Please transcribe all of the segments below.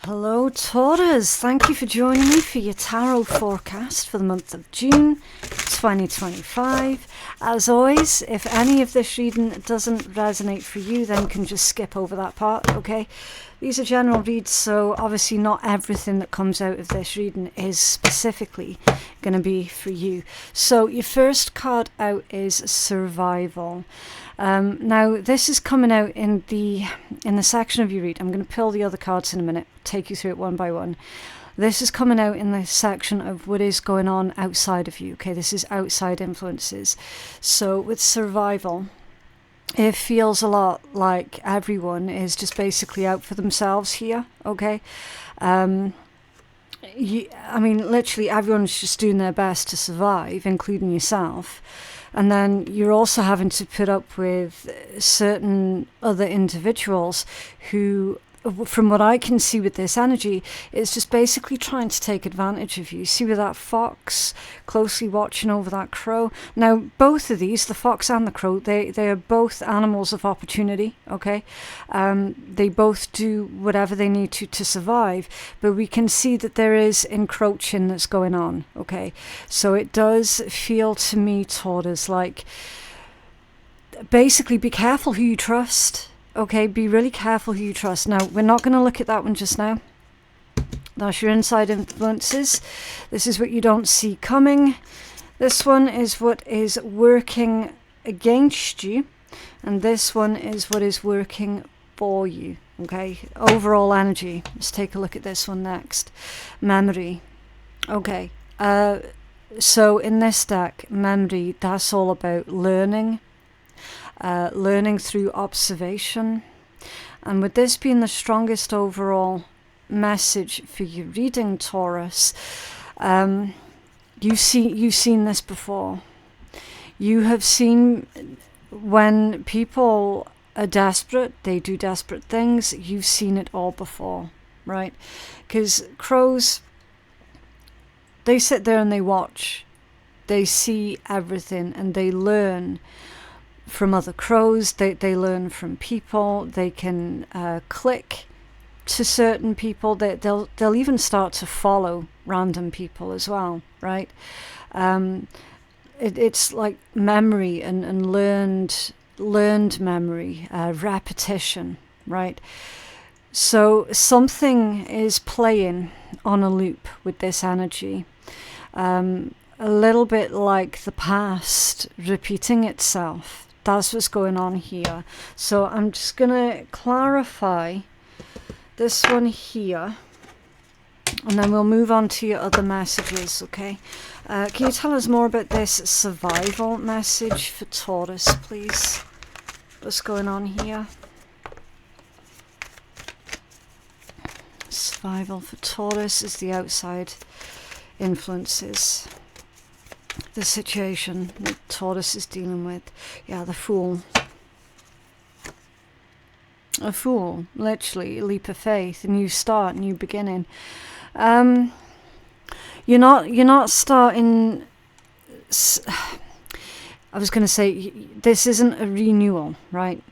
Hello Taurus, thank you for joining me for your tarot forecast for the month of June 2025. As always, if any of this reading doesn't resonate for you, then you can just skip over that part, okay? These are general reads, so obviously not everything that comes out of this reading is specifically going to be for you. So your first card out is Survival. Now this is coming out in the section of your read. I'm going to pull the other cards in a minute, take you through it one by one. This is coming out in the section of what is going on outside of you. Okay, this is outside influences. So with Survival, it feels a lot like everyone is just basically out for themselves here. Okay, I mean literally everyone's just doing their best to survive, including yourself. And then you're also having to put up with certain other individuals who, from what I can see with this energy, is just basically trying to take advantage of you. See with that fox closely watching over that crow. Now, both of these, the fox and the crow, they are both animals of opportunity, okay? They both do whatever they need to survive, but we can see that there is encroaching that's going on, okay? So it does feel to me, Taurus, like basically be careful who you trust. Okay, be really careful who you trust. Now, we're not going to look at that one just now. That's your inside influences. This is what you don't see coming. This one is what is working against you. And this one is what is working for you. Okay, overall energy. Let's take a look at this one next. Memory. Okay, so in this deck, memory, that's all about learning. Learning through observation, and with this being the strongest overall message for your reading, Taurus, you've seen this before. You have seen when people are desperate, they do desperate things. You've seen it all before, right? Because crows, they sit there and they watch, they see everything, and they learn from other crows. They learn from people. They can click to certain people. They'll even start to follow random people as well, right? It's like memory and learned memory, repetition, right? So something is playing on a loop with this energy. A little bit like the past repeating itself. That's what's going on here. So I'm just going to clarify this one here, and then we'll move on to your other messages, okay? Can you tell us more about this survival message for Taurus, please? What's going on here? Survival for Taurus is the outside influences. The situation that Taurus is dealing with. Yeah, the Fool. A Fool, literally, a leap of faith, a new start, new beginning. You're not starting. I was going to say, this isn't a renewal, right?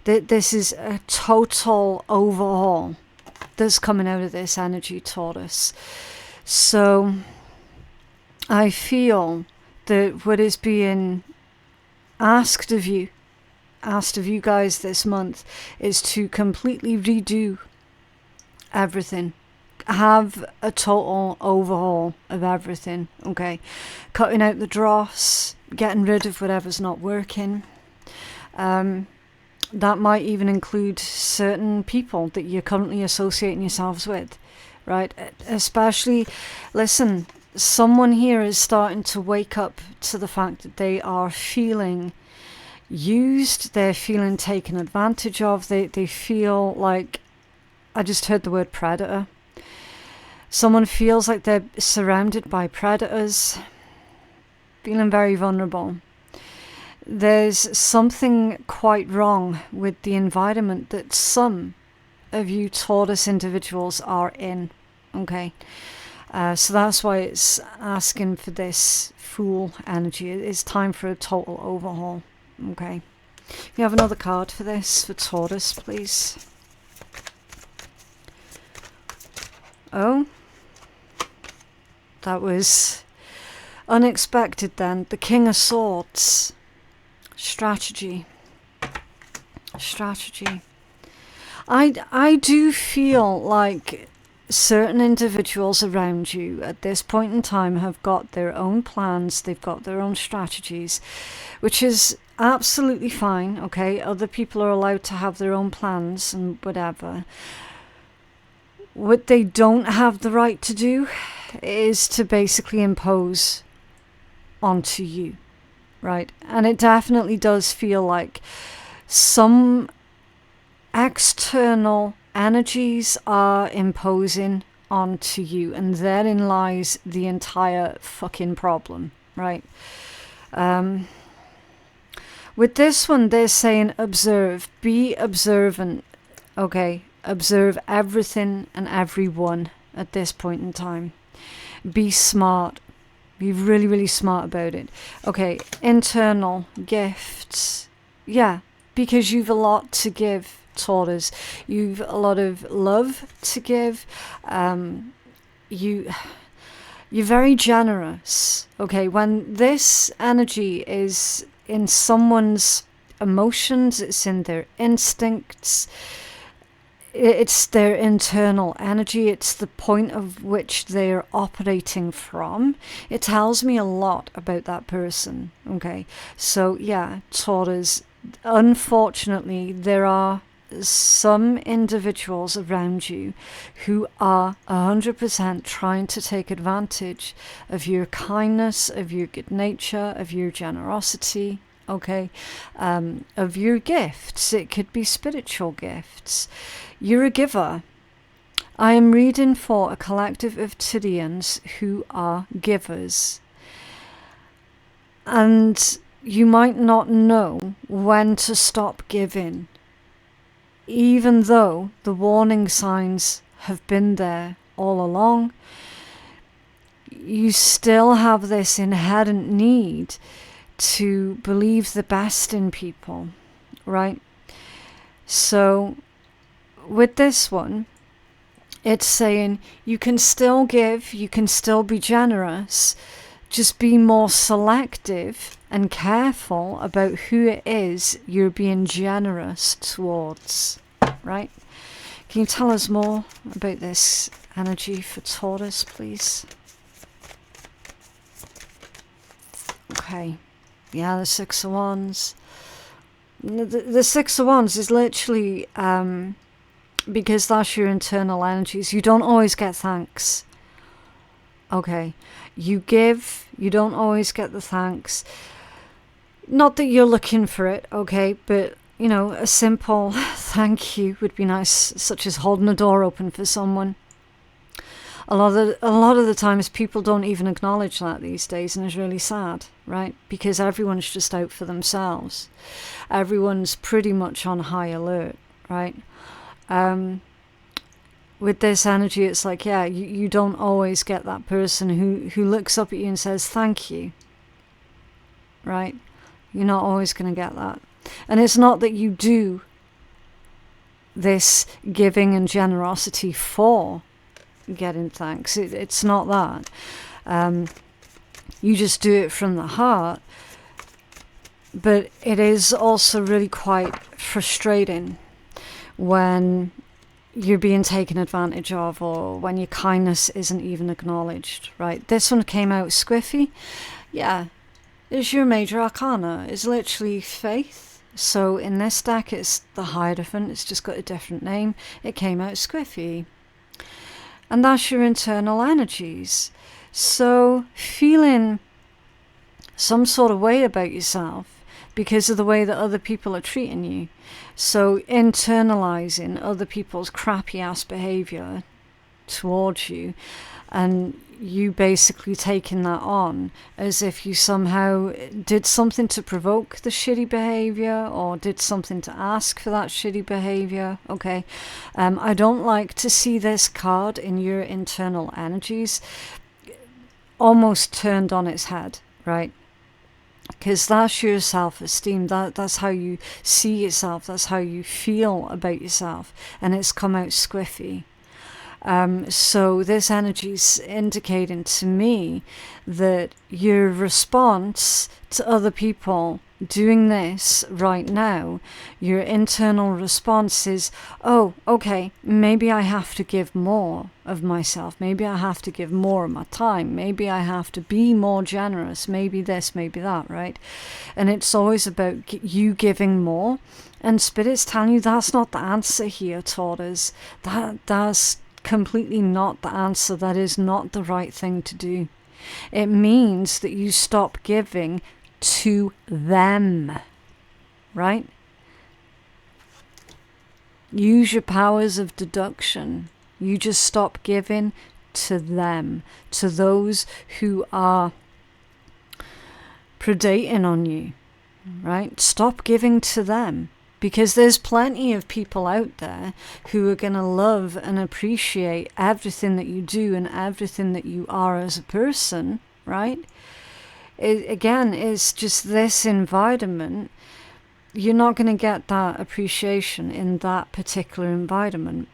This is a total overhaul that's coming out of this energy, Taurus. So I feel that what is being asked of you guys this month is to completely redo everything. Have a total overhaul of everything, okay? Cutting out the dross, getting rid of whatever's not working. That might even include certain people that you're currently associating yourselves with, right? Especially, listen, someone here is starting to wake up to the fact that they are feeling used, they're feeling taken advantage of, they feel like, I just heard the word predator. Someone feels like they're surrounded by predators, feeling very vulnerable. There's something quite wrong with the environment that some of you Taurus individuals are in, okay? So that's why it's asking for this Fool energy. It's time for a total overhaul. Okay. You have another card for this, for Taurus, please. Oh, that was unexpected then. The King of Swords. Strategy. Strategy. I do feel like certain individuals around you at this point in time have got their own plans, they've got their own strategies, which is absolutely fine, okay? Other people are allowed to have their own plans and whatever. What they don't have the right to do is to basically impose onto you, right? And it definitely does feel like some external energies are imposing onto you, and therein lies the entire fucking problem, right? With this one, they're saying observe, be observant, okay? Observe everything and everyone at this point in time. Be smart. Be really, really smart about it. Okay, internal gifts. Yeah, because you've a lot to give, Taurus. You've a lot of love to give. You're very generous. Okay, when this energy is in someone's emotions, it's in their instincts, it's their internal energy, it's the point of which they're operating from. It tells me a lot about that person. Okay, so yeah, Taurus, unfortunately, there are some individuals around you who are 100% trying to take advantage of your kindness, of your good nature, of your generosity, okay, of your gifts. It could be spiritual gifts. You're a giver. I am reading for a collective of Tyrians who are givers. And you might not know when to stop giving, even though the warning signs have been there all along. You still have this inherent need to believe the best in people, right? So with this one, it's saying you can still give, you can still be generous, just be more selective and careful about who it is you're being generous towards, right? Can you tell us more about this energy for Taurus, please? Okay. Yeah, the Six of Wands. The Six of Wands is literally, because that's your internal energies, you don't always get thanks. Okay. You give, you don't always get the thanks. Not that you're looking for it, okay, but, you know, a simple thank you would be nice, such as holding a door open for someone. A lot of the times people don't even acknowledge that these days, and it's really sad, right? Because everyone's just out for themselves. Everyone's pretty much on high alert, right? With this energy, it's like, yeah, you don't always get that person who looks up at you and says thank you, right? You're not always going to get that. And it's not that you do this giving and generosity for getting thanks. It's not that. You just do it from the heart. But it is also really quite frustrating when you're being taken advantage of, or when your kindness isn't even acknowledged, right? This one came out squiffy. Yeah, it's your major arcana. It's literally faith. So in this deck, it's the Hierophant. It's just got a different name. It came out squiffy. And that's your internal energies. So feeling some sort of way about yourself because of the way that other people are treating you. So internalizing other people's crappy ass behavior towards you, and you basically taking that on as if you somehow did something to provoke the shitty behavior, or did something to ask for that shitty behavior. Okay, I don't like to see this card in your internal energies almost turned on its head, right? Because that's your self-esteem, that's how you see yourself, that's how you feel about yourself, and it's come out squiffy. So this energy is indicating to me that your response to other people doing this right now, your internal response is, oh, okay, maybe I have to give more of myself. Maybe I have to give more of my time. Maybe I have to be more generous. Maybe this, maybe that, right? And it's always about you giving more. And Spirit's telling you that's not the answer here, Taurus. That's completely not the answer. That is not the right thing to do. It means that you stop giving to them, right? Use your powers of deduction. You just stop giving to them, to those who are predating on you, right? Stop giving to them, because there's plenty of people out there who are going to love and appreciate everything that you do and everything that you are as a person, right? Again, it's just this environment. You're not going to get that appreciation in that particular environment,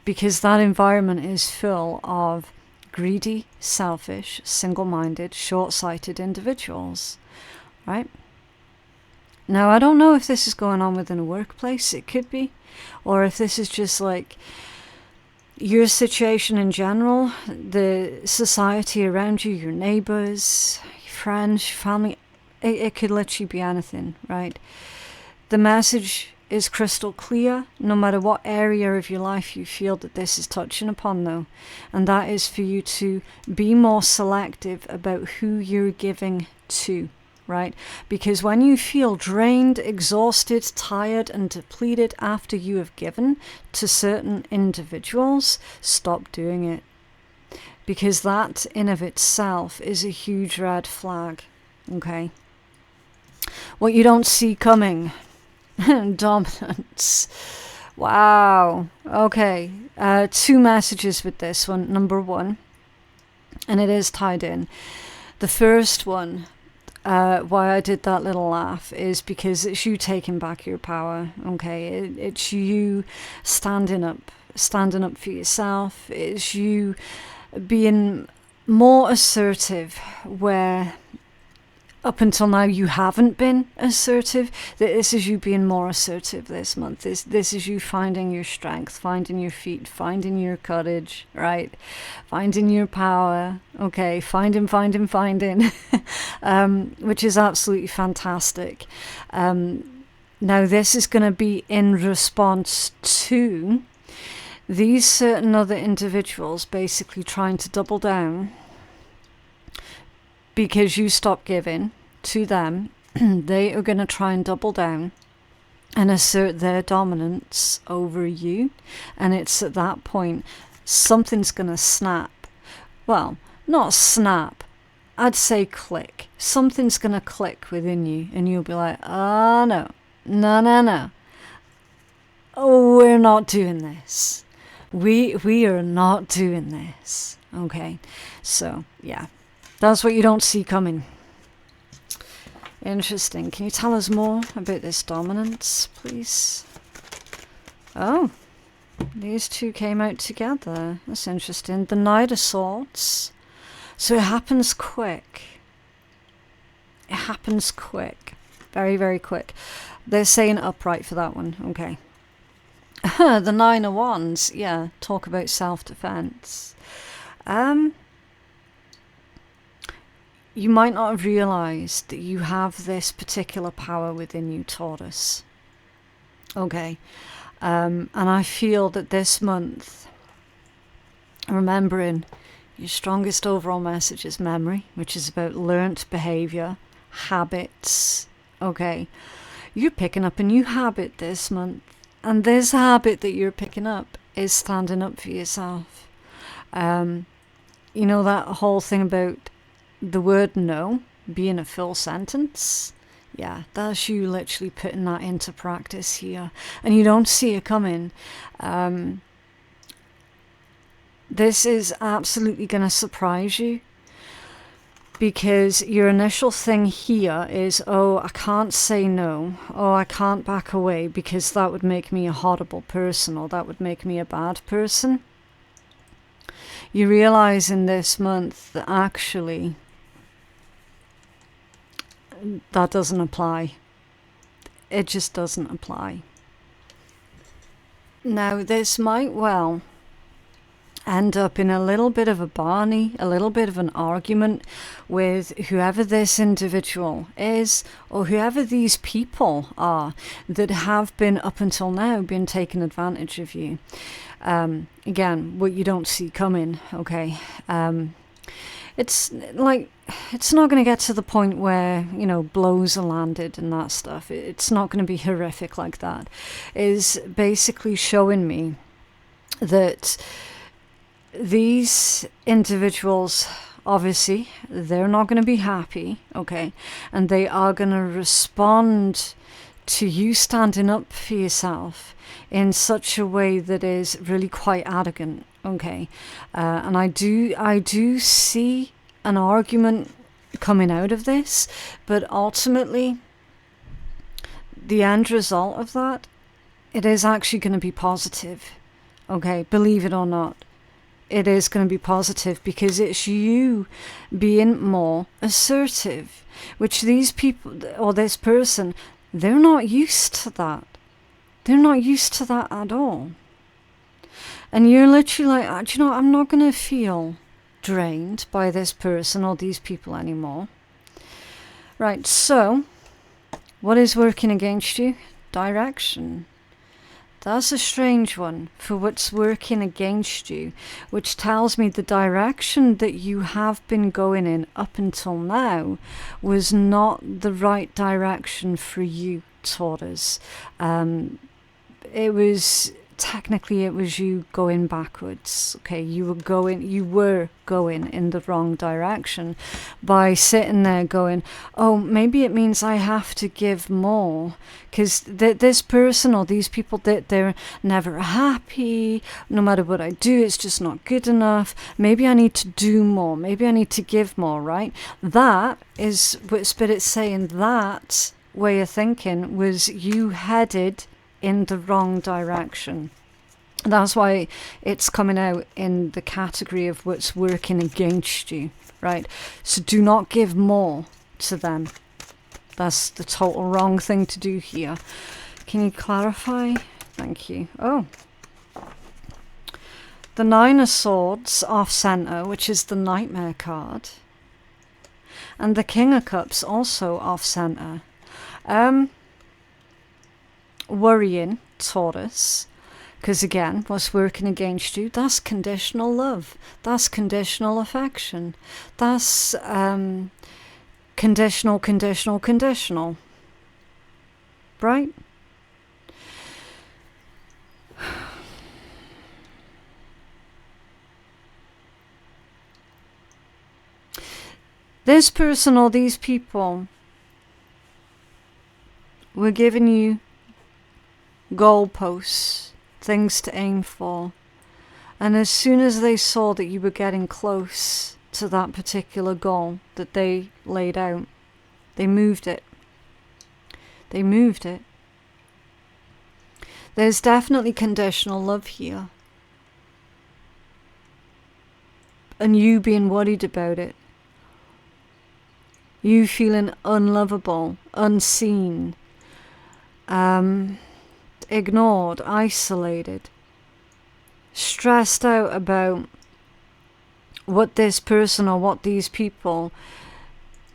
because that environment is full of greedy, selfish, single-minded, short-sighted individuals, right? Now, I don't know if this is going on within a workplace. It could be. Or if this is just like your situation in general, the society around you, your neighbors, friends, family. It could literally be anything, right? The message is crystal clear, no matter what area of your life you feel that this is touching upon, though. And that is for you to be more selective about who you're giving to, right? Because when you feel drained, exhausted, tired, and depleted after you have given to certain individuals, stop doing it. Because that in of itself is a huge red flag, okay? What you don't see coming. Dominance. Wow. Okay. 2 messages with this one. Number 1, and it is tied in. The first one, why I did that little laugh, is because it's you taking back your power, okay? It's you standing up for yourself. It's you being more assertive, where up until now you haven't been assertive. This is you being more assertive this month. This is you finding your strength, finding your feet, finding your courage, right? Finding your power, okay? Finding, which is absolutely fantastic. Now this is going to be in response to these certain other individuals basically trying to double down because you stop giving to them. They are going to try and double down and assert their dominance over you. And it's at that point something's going to snap. Well, not snap. I'd say click. Something's going to click within you and you'll be like, oh no. Oh, we're not doing this. We are not doing this. Okay. So, yeah. That's what you don't see coming. Interesting. Can you tell us more about this dominance, please? Oh, these two came out together. That's interesting. The Knight of Swords. So it happens quick. It happens quick. Very, very quick. They're saying upright for that one. Okay. The Nine of Wands. Yeah, talk about self-defense. You might not have realized that you have this particular power within you, Taurus. Okay. And I feel that this month, remembering your strongest overall message is memory, which is about learnt behavior, habits. Okay. You're picking up a new habit this month. And this habit that you're picking up is standing up for yourself. You know that whole thing about the word no being a full sentence? Yeah, that's you literally putting that into practice here. And you don't see it coming. This is absolutely going to surprise you. Because your initial thing here is, oh, I can't say no. Oh, I can't back away because that would make me a horrible person or that would make me a bad person. you realize in this month that actually that doesn't apply. It just doesn't apply. Now, this might well end up in a little bit of a Barney, a little bit of an argument with whoever this individual is, or whoever these people are that have been up until now been taking advantage of you. Again, what you don't see coming, okay? It's like, it's not going to get to the point where, you know, blows are landed and that stuff. It's not going to be horrific like that. It's basically showing me that these individuals, obviously, they're not going to be happy, okay? And they are going to respond to you standing up for yourself in such a way that is really quite arrogant, okay? And I do see an argument coming out of this, but ultimately, the end result of that, it is actually going to be positive, okay? Believe it or not. It is going to be positive because it's you being more assertive, which these people or this person, they're not used to that. They're not used to that at all. And you're literally like, do you know, I'm not going to feel drained by this person or these people anymore. Right, so what is working against you? Direction. That's a strange one for what's working against you, which tells me the direction that you have been going in up until now was not the right direction for you, Taurus. It was you going backwards. Okay, you were going in the wrong direction by sitting there going, oh, maybe it means I have to give more, because this person or these people, they're never happy. No matter what I do, it's just not good enough. Maybe I need to do more. Maybe I need to give more, right? That is what Spirit's saying. That way of thinking was you headed in the wrong direction. That's why it's coming out in the category of what's working against you, right? So do not give more to them. That's the total wrong thing to do here. Can you clarify? Thank you. Oh. The Nine of Swords off center, which is the Nightmare card. And the King of Cups also off center. Worrying, Taurus. Because again, what's working against you, that's conditional love. That's conditional affection. That's conditional. Right? This person or these people were giving you goalposts, things to aim for, and as soon as they saw that you were getting close to that particular goal that they laid out, they moved it. There's definitely conditional love here, and you being worried about it, you feeling unlovable, unseen, ignored, isolated, stressed out about what this person or what these people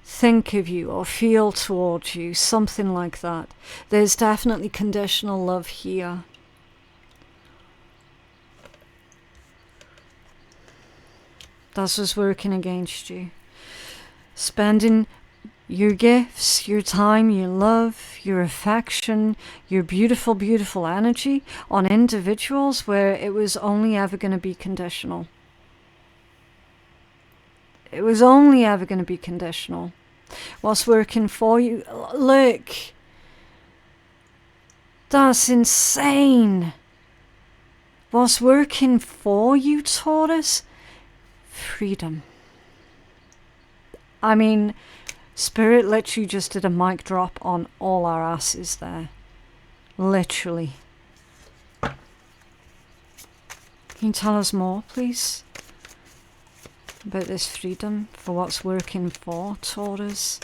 think of you or feel towards you, something like that. There's definitely conditional love here. That's what's working against you. Spending your gifts, your time, your love, your affection, your beautiful, beautiful energy on individuals where it was only ever going to be conditional. It was only ever going to be conditional. What's working for you? Look, that's insane. What's working for you, Taurus? Freedom. I mean, Spirit literally just did a mic drop on all our asses there. Literally. Can you tell us more, please? about this freedom, for what's working for Taurus.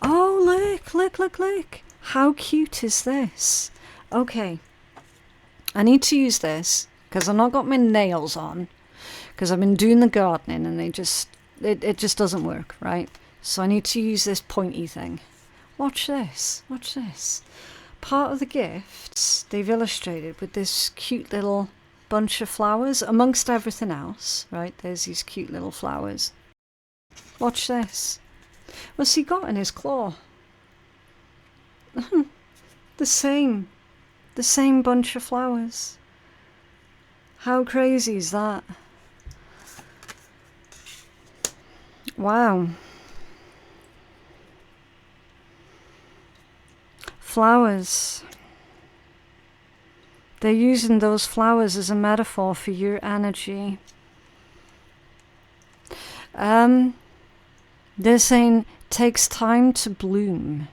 Oh, look, look, look, look. How cute is this? Okay. I need to use this because I've not got my nails on, because I've been doing the gardening and it just doesn't work, right? So I need to use this pointy thing. Watch this. Watch this. Part of the gifts they've illustrated with this cute little bunch of flowers amongst everything else, right? There's these cute little flowers. Watch this. What's he got in his claw? The same bunch of flowers. How crazy is that? Wow. Flowers. They're using those flowers as a metaphor for your energy. They're saying it takes time to bloom.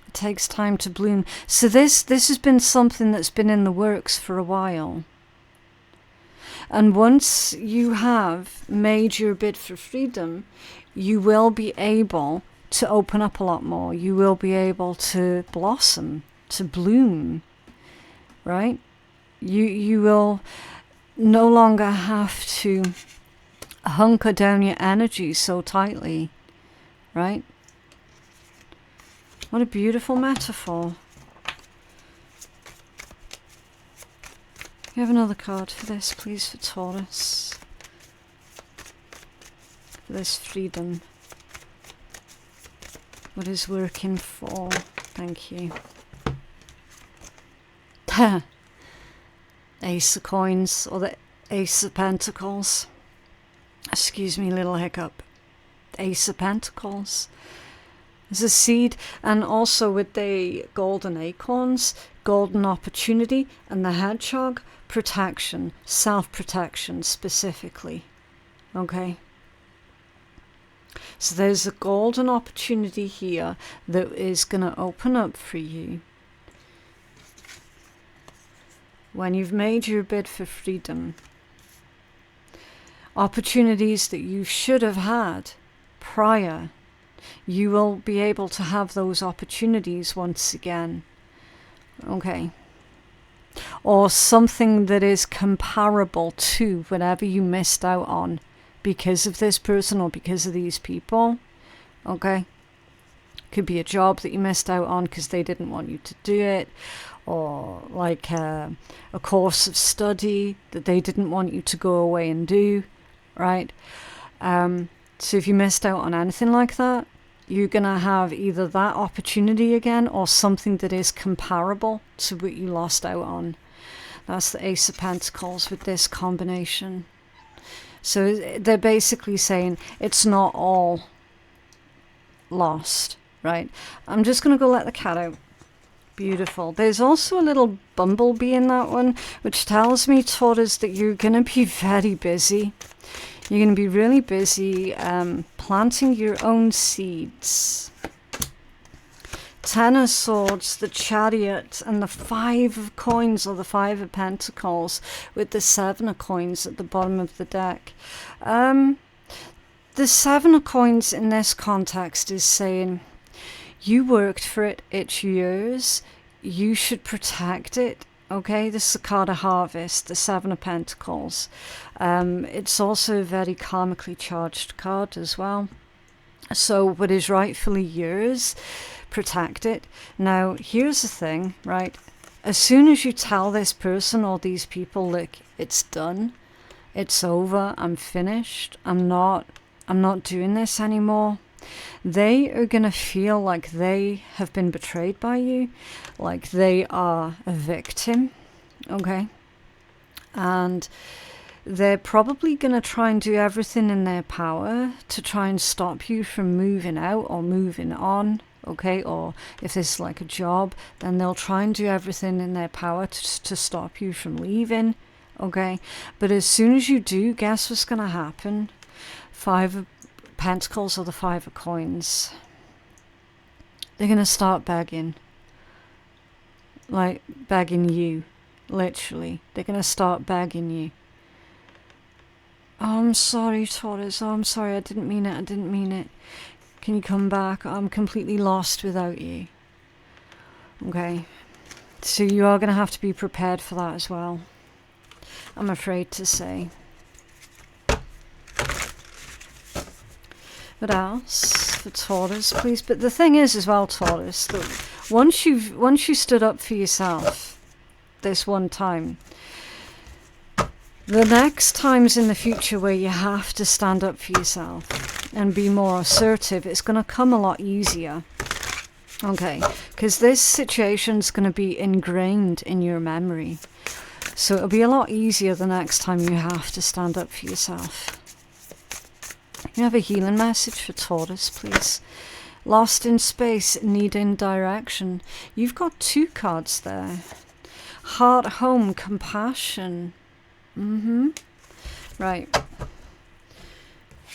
It takes time to bloom. So this has been something that's been in the works for a while. And once you have made your bid for freedom, you will be able to open up a lot more. You will be able to blossom, to bloom, right? You will no longer have to hunker down your energy so tightly, right? What a beautiful metaphor. You have another card for this, please, for Taurus. For this freedom. What is working for? Thank you. Ace of Coins, or the Ace of Pentacles. Excuse me, little hiccup. Ace of Pentacles. There's a seed, and also with the golden acorns, golden opportunity, and the hedgehog, protection, self-protection specifically. Okay? So there's a golden opportunity here that is going to open up for you. When you've made your bid for freedom, opportunities that you should have had prior, you will be able to have those opportunities once again. Okay. Or something that is comparable to whatever you missed out on because of this person or because of these people. Okay. Could be a job that you missed out on because they didn't want you to do it, or like a course of study that they didn't want you to go away and do, right? So if you missed out on anything like that, you're going to have either that opportunity again or something that is comparable to what you lost out on. That's the Ace of Pentacles with this combination. So they're basically saying it's not all lost, right? I'm just going to go let the cat out. Beautiful. There's also a little bumblebee in that one, which tells me, Taurus, that you're going to be very busy. You're going to be really busy planting your own seeds. Ten of Swords, the Chariot, and the Five of Coins, or the Five of Pentacles, with the Seven of Coins at the bottom of the deck. The Seven of Coins in this context is saying, you worked for it, it's yours, you should protect it. Okay, this is the card of Harvest, the Seven of Pentacles. It's also a very karmically charged card as well. So what is rightfully yours, protect it. Now, here's the thing, right? As soon as you tell this person or these people, look, it's done, it's over, I'm finished, I'm not doing this anymore, they are going to feel like they have been betrayed by you, like they are a victim, okay? And they're probably going to try and do everything in their power to try and stop you from moving out or moving on, okay? Or if it's like a job, then they'll try and do everything in their power to stop you from leaving, okay? But as soon as you do, guess what's going to happen? Five of Pentacles or the Five of Coins. They're going to start begging. Like, begging you. Literally. They're going to start begging you. Oh, I'm sorry, Taurus. Oh, I'm sorry. I didn't mean it. I didn't mean it. Can you come back? I'm completely lost without you. Okay. So you are going to have to be prepared for that as well, I'm afraid to say. What else for Taurus, please? But the thing is as well, Taurus, that once you stood up for yourself this one time, the next times in the future where you have to stand up for yourself and be more assertive, it's going to come a lot easier. Okay, because this situation's going to be ingrained in your memory. So it'll be a lot easier the next time you have to stand up for yourself. You have a healing message for Taurus, please. Lost in space, needing direction. You've got 2 cards there. Heart, home, compassion. Right.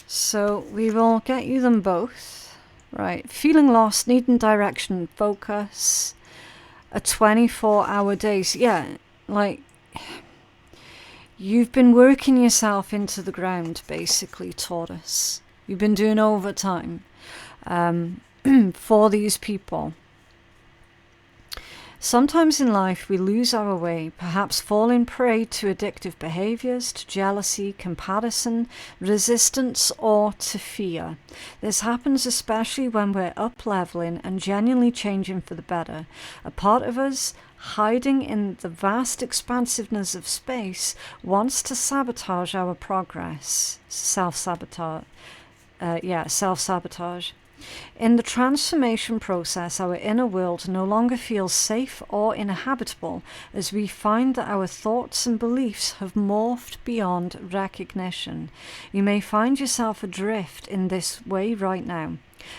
So we will get you them both. Right. Feeling lost, needing direction, focus. A 24-hour day. So yeah, like, you've been working yourself into the ground, basically, Taurus. You've been doing overtime for these people. Sometimes in life we lose our way, perhaps falling prey to addictive behaviours, to jealousy, comparison, resistance, or to fear. This happens especially when we're up-leveling and genuinely changing for the better. A part of us, hiding in the vast expansiveness of space, wants to sabotage our progress. Self-sabotage. Self-sabotage. In the transformation process, our inner world no longer feels safe or inhabitable as we find that our thoughts and beliefs have morphed beyond recognition. You may find yourself adrift in this way right now,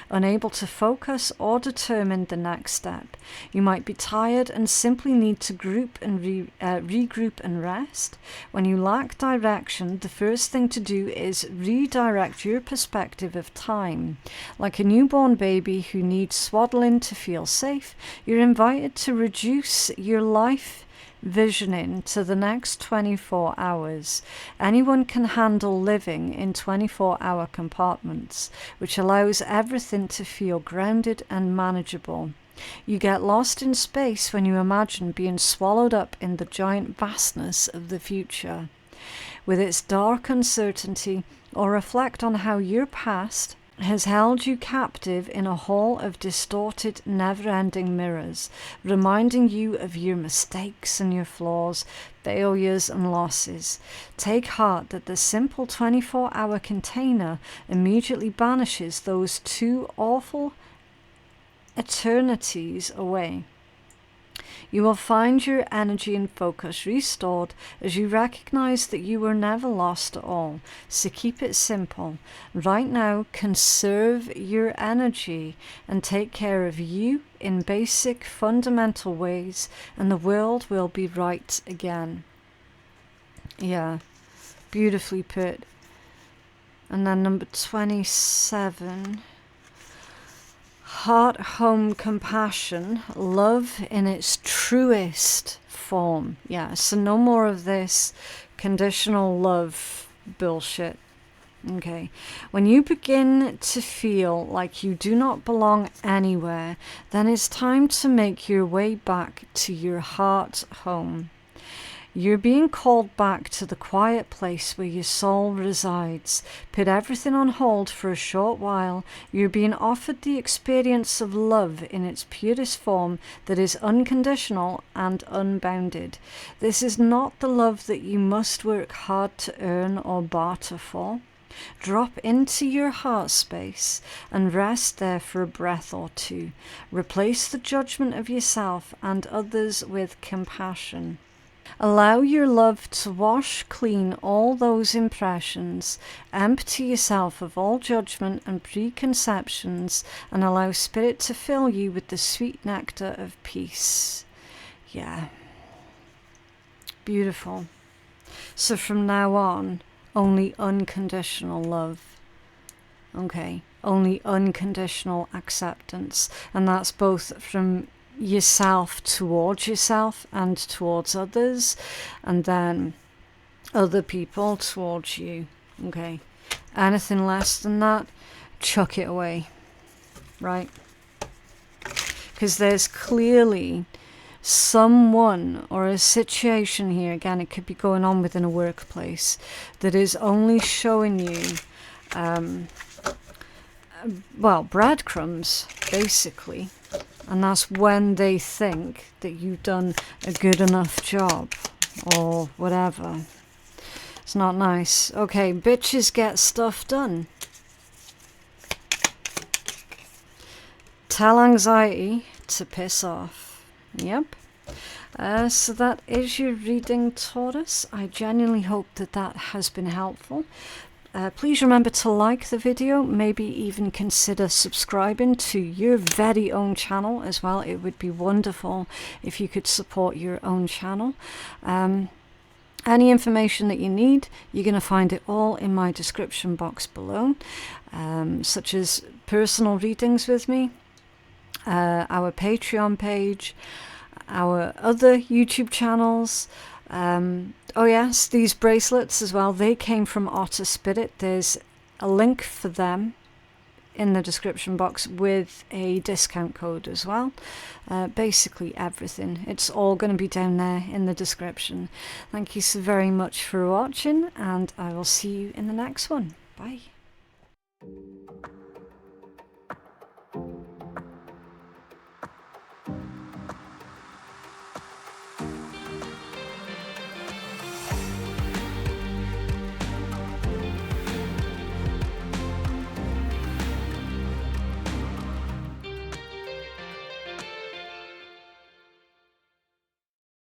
unable to focus or determine the next step. You might be tired and simply need to regroup and rest. When you lack direction, the first thing to do is redirect your perspective of time. Like a newborn baby who needs swaddling to feel safe, you're invited to reduce your life visioning to the next 24 hours. Anyone can handle living in 24-hour compartments, which allows everything to feel grounded and manageable. You get lost in space when you imagine being swallowed up in the giant vastness of the future, with its dark uncertainty, or reflect on how your past has held you captive in a hall of distorted, never-ending mirrors, reminding you of your mistakes and your flaws, failures and losses. Take heart that the simple 24-hour container immediately banishes those 2 awful eternities away. You will find your energy and focus restored as you recognize that you were never lost at all. So keep it simple. Right now, conserve your energy and take care of you in basic, fundamental ways, and the world will be right again. Yeah, beautifully put. And then number 27. Heart, home, compassion, love in its truest form. Yeah, so no more of this conditional love bullshit. Okay, when you begin to feel like you do not belong anywhere, then it's time to make your way back to your heart home. You're being called back to the quiet place where your soul resides. Put everything on hold for a short while. You're being offered the experience of love in its purest form that is unconditional and unbounded. This is not the love that you must work hard to earn or barter for. Drop into your heart space and rest there for a breath or 2. Replace the judgment of yourself and others with compassion. Allow your love to wash clean all those impressions. Empty yourself of all judgment and preconceptions and allow Spirit to fill you with the sweet nectar of peace. Yeah. Beautiful. So from now on, only unconditional love. Okay. Only unconditional acceptance. And that's both from yourself towards yourself and towards others, and then other people towards you. Okay, anything less than that, chuck it away, right? Because there's clearly someone or a situation here, again, it could be going on within a workplace, that is only showing you, well, breadcrumbs, basically. And that's when they think that you've done a good enough job or whatever. It's not nice. Okay, bitches get stuff done. Tell anxiety to piss off. Yep. So that is your reading, Taurus. I genuinely hope that that has been helpful. Please remember to like the video, maybe even consider subscribing to your very own channel as well. It would be wonderful if you could support your own channel. Any information that you need, you're going to find it all in my description box below, such as personal readings with me, our Patreon page, our other YouTube channels. Oh yes, these bracelets as well, they came from Otter Spirit. There's a link for them in the description box with a discount code as well. Basically everything, it's all going to be down there in the description. Thank you so very much for watching, and I will see you in the next one. Bye.